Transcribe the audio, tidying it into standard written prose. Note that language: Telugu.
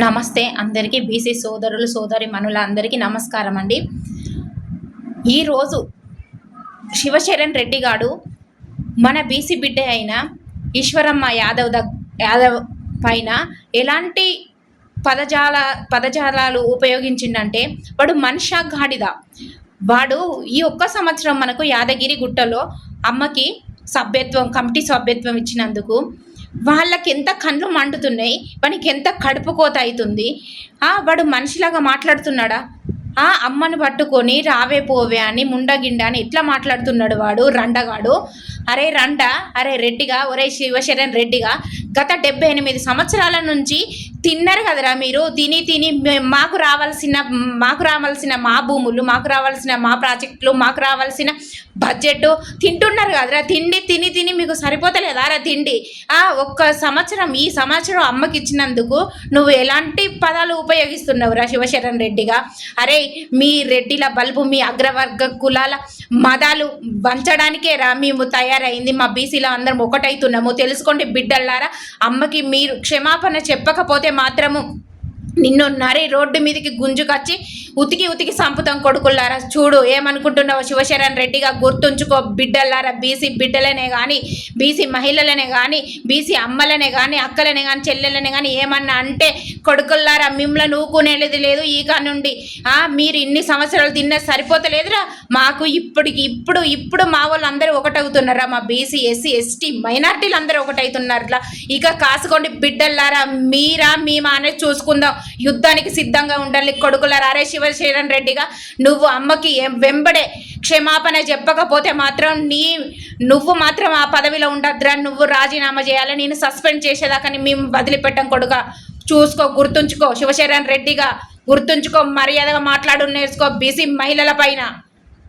నమస్తే అందరికీ బీసీ సోదరులు సోదరి మనుల అందరికీ నమస్కారం అండి. ఈరోజు శివశరణ్ రెడ్డి గారు మన బీసీ బిడ్డ అయిన ఈశ్వరమ్మ యాదవ్ పైన ఎలాంటి పదజాలాలు ఉపయోగించిందంటే వాడు మనిషా గాడిద. వాడు ఈ ఒక్క సంవత్సరం మనకు యాదగిరి గుట్టలో అమ్మకి కమిటీ సభ్యత్వం ఇచ్చినందుకు వాళ్ళకి ఎంత కళ్ళు మండుతున్నాయి, వానికి ఎంత కడుపు కోత అవుతుంది. వాడు మనిషిలాగా మాట్లాడుతున్నాడా? అమ్మను పట్టుకొని రావే పోవే అని ముండగిండ అని ఎట్లా మాట్లాడుతున్నాడు వాడు రండగాడు. అరే రండ, అరే రెడ్డిగా, ఒరే శివశరణ్ రెడ్డిగా, గత 78 సంవత్సరాల నుంచి తిన్నారు కదరా మీరు. తిని మాకు రావాల్సిన మా భూములు, మాకు రావాల్సిన మా ప్రాజెక్టులు, మాకు రావాల్సిన బడ్జెట్ తింటున్నారు కదరా. తిని మీకు సరిపోతలేదారా తిండి? ఈ సంవత్సరం అమ్మకి ఇచ్చినందుకు నువ్వు ఎలాంటి పదాలు ఉపయోగిస్తున్నావురా శివశరణ్ రెడ్డిగా? అరే మీ రెడ్డిల బల్బు, మీ అగ్రవర్గ కులాల మదాలు వంచడానికే రా మేము తయారైంది. మా బీసీలో అందరం ఒకటైతున్నాము, తెలుసుకోండి బిడ్డల్లారా. అమ్మకి మీరు క్షమాపణ చెప్పకపోతే మాత్రము నిన్ను రోడ్డు మీదకి గుంజుకొచ్చి ఉతికి సంపుతాం కొడుకుల్లారా. చూడు ఏమనుకుంటున్నావు శివశరణ్ రెడ్డిగా, గుర్తుంచుకో బిడ్డల్లారా. బీసీ బిడ్డలనే కానీ, బీసీ మహిళలనే కానీ, బీసీ అమ్మలనే కానీ, అక్కలనే కానీ, చెల్లెలనే కానీ ఏమన్నా అంటే కొడుకుల్లారా మిమ్మల్ని ఊకునేది లేదు. ఈ కానుండి మీరు ఇన్ని సంవత్సరాలు తిన్నది సరిపోతలేదురా మాకు. ఇప్పుడు మా వాళ్ళు అందరూ ఒకటవుతున్నారా? మా బీసీ ఎస్సీ ఎస్టీ మైనార్టీలు అందరూ ఒకటవుతున్నారా? ఇక కాసుకోండి బిడ్డల్లారా. మేమా అనేది చూసుకుందాం. యుద్ధానికి సిద్ధంగా ఉండాలి కొడుకులారా. అరే శివశరణ్ రెడ్డిగా, నువ్వు అమ్మకి వెంబడే క్షమాపణ చెప్పకపోతే మాత్రం నువ్వు మాత్రం ఆ పదవిలో ఉండద్దురా. నువ్వు రాజీనామా చేయాలి. నేను సస్పెండ్ చేసేదాకా మేము వదిలిపెట్టాం కొడుక. చూసుకో, గుర్తుంచుకో శివశరణ్ రెడ్డిగా, గుర్తుంచుకో. మర్యాదగా మాట్లాడు నేర్చుకో బీసీ మహిళల పైన.